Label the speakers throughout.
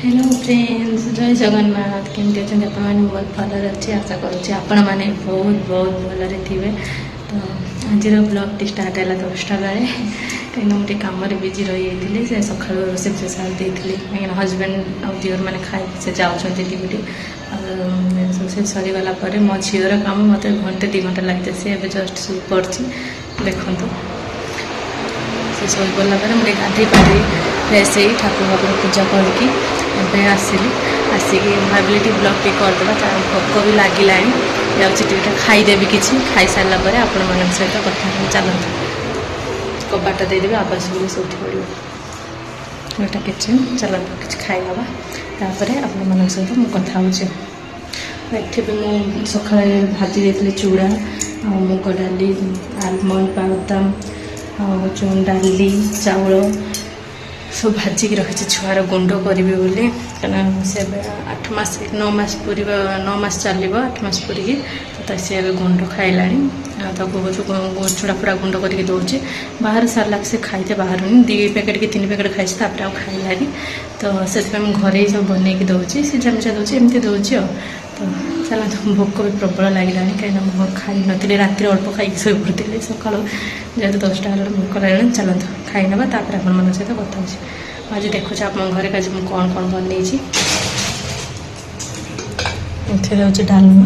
Speaker 1: Hello friends, जय जगन्नाथ। केमती अच्छा आपने बहुत भल अच्छे आशा करुँचे आपण मैंने बहुत बहुत भलरे थे। तो आज ब्लॉग स्टार्ट है 10टा बेले कहीं मुझे कम बिजी रही जाती से सका रोसे सारी देती कहीं हजबैंड आउ दिवर मैंने खाई से जाऊँगी ड्यूटी रोसे सरीगला मो झीर कम मत घंटे 2 घंटा लगे सी ए जस्ट शो पड़ी देखु से शो पड़ा मुझे गाधे पाधे फ्रेश हो ठाकुर फाकुर पूजा करके आसिली आसिक भाविली टी ब्लॉग टी करदे भोक भी लगे जाऊँगी खाईदेवी किसी खाई सारापर आपण मान सहित कथा चलते कबाटा देदेवी आवास भी से उठी पड़ो गोटा किचन चलते कि खाईदबा तापर आपण मान सहित मुझे कथा हो सका भाजी देती चूड़ा मुग डाली आलमंड बादाम डाली चाउल सब भाजिक रखी छुआर गुंड करी बोली कहीं से 8 मास 9 मास पूरी 9 मास चलो 8 मास पूरी तो सी गुंड खाइला चूड़ा फूड़ा गुंड करके दौर बाहर सारा से खाईते बाहर 2 पैकेट कि 3 पैकेट खाई खाइलानी तो से घरे सब बनईक दौर सीझा मिझा दूसरी एमती दौर तो चलो भोक भी प्रबल लगे कहीं खाई नी राति अल्प खाई शो पड़ी सका जेहतु 10टा भोक लगे चलते खाई ना आपण सहित कथा आज देखुच आप घर का कौन कौन बन डालमा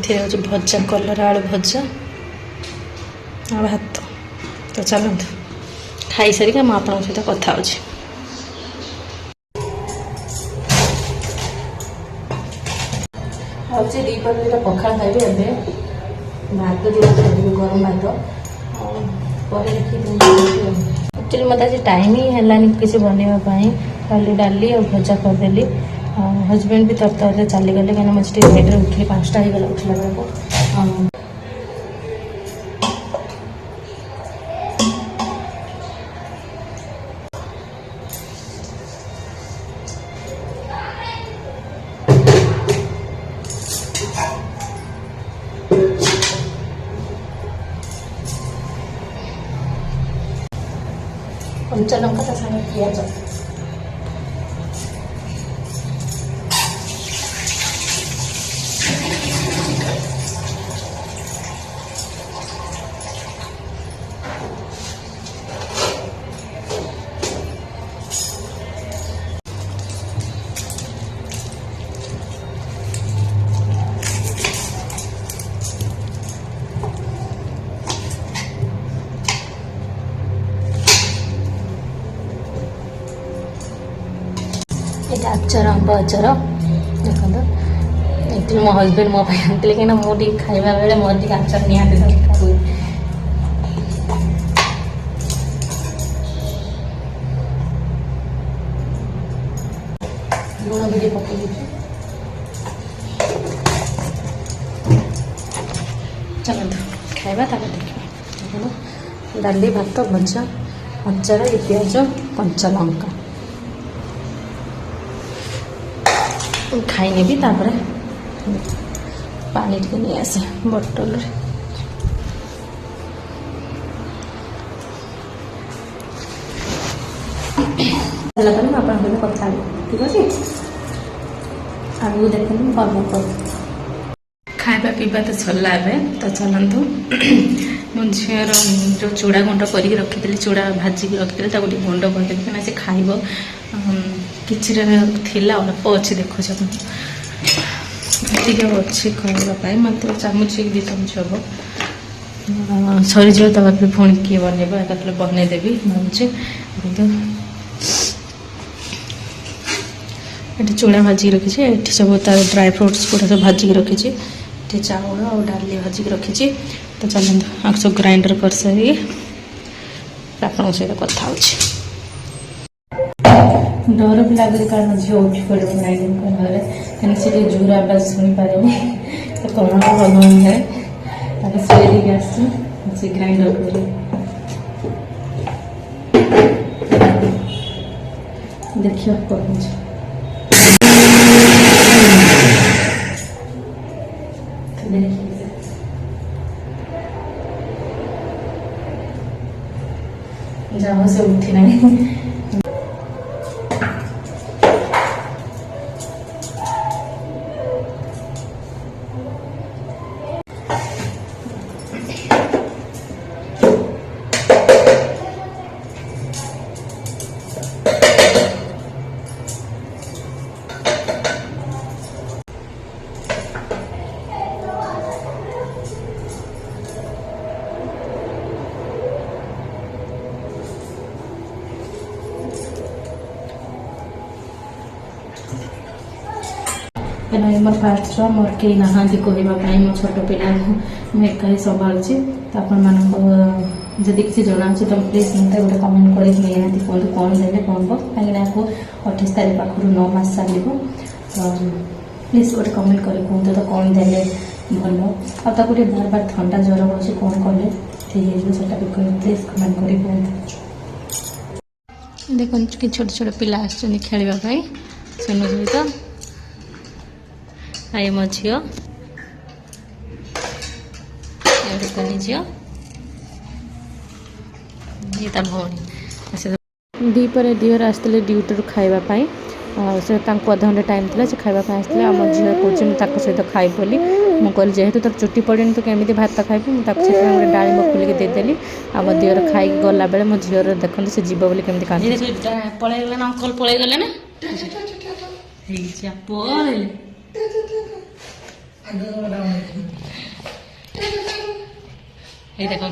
Speaker 1: ये भजा कलर आलू भजा आ भात तो चलते खाई सारिका मुझे सहित कथा हो दीपर पखाड़ खाइबे ए भात जो खाइबे गरम भात एक्चुअली मत आज टाइम ही है किसी बनवाई खाली डाली और भजा करदेली हजबैंड भी तरतर चलीगले कहीं मुझे लेट उठली 5टा हो गला उठला बेलू कंचा लंका ता सागे पियाज ये आचार अंब आचार देखो मो हजबैंड मो आनते कहीं मुझे खाइबा बेले मोर आचार निहाती दरकार हुए लुण भी पकई चलते खाइबा देखिए डाली भात भजा आचार ये पियाज कंचा लंका खाई भी पानी टे नहीं आसे बोतल कथा ठीक अच्छे आगे देखते कौन कौन खाଇବା पीवा तो सरला तो चलतु मो झीर जो चूड़ा गुंड कर रखी चूड़ा भाजिक रखी गुंड करदेवी कहीं से खाइब कि अल्प अच्छी देखुच ठीक अच्छी खावाई मत चामच 2 चामच हम सरी जाए पुणी किए बनइब एक बनईदेवी भावुचे ये चूड़ा भाजिक रखी ये सब तार ड्राई फ्रुट्स गुड़ा सब भाजिक रखी चाउल और डाली भाजिक रखी तो चलते आप सब ग्राइंडर कर सारी आपन सहित कथा हो डर भी लगे कारण झील उठी पड़े ग्राइंडिंग कर कहीं से जोर आवाज शुणी पारे तो कौन भल है शुए आस ग्राइंडर कर देखिए कौन ଯାହା ସେ ଉଠି ନାହିଁ। मोर फास्ट छुआ मोर कई नहांती कहवाई मो छोट पिला मुझे एका ही संभालुची तो आपण मानक जदि किसी जना तो प्लीज मत गोटे कमेंट कर निहाती कहतु कौन देले कौन को कहीं 28 तारीख पाखर 9 मास चलो तो प्लीज गोटे कमेंट कर कहतु तो कौन देले भल आ गोटे बार बार ठंडा ज्वर हो कौन कले ठीक है प्लीज कमेंट कर कहतु। देखो कि छोट छोट पिला आसुन खेलवाई सुनु सहित आई मो झील कनी झील ये भौणी दीपर दिवर आसते ड्यूटी खावाई से अध घंटे टाइम था से खावाई आसते आम झील कौन सहित खाई बोली मुझे कहली जेहेतु तार चुटी पड़े तो केमी भात खाइबू मुझे गोटे डालिम खोलिक देदेली आम दिवर खाई गला बेले मो झीर देखते से जीव बोली केमी पलैगले ना अंकल पलैगले ना पलैले ये देखो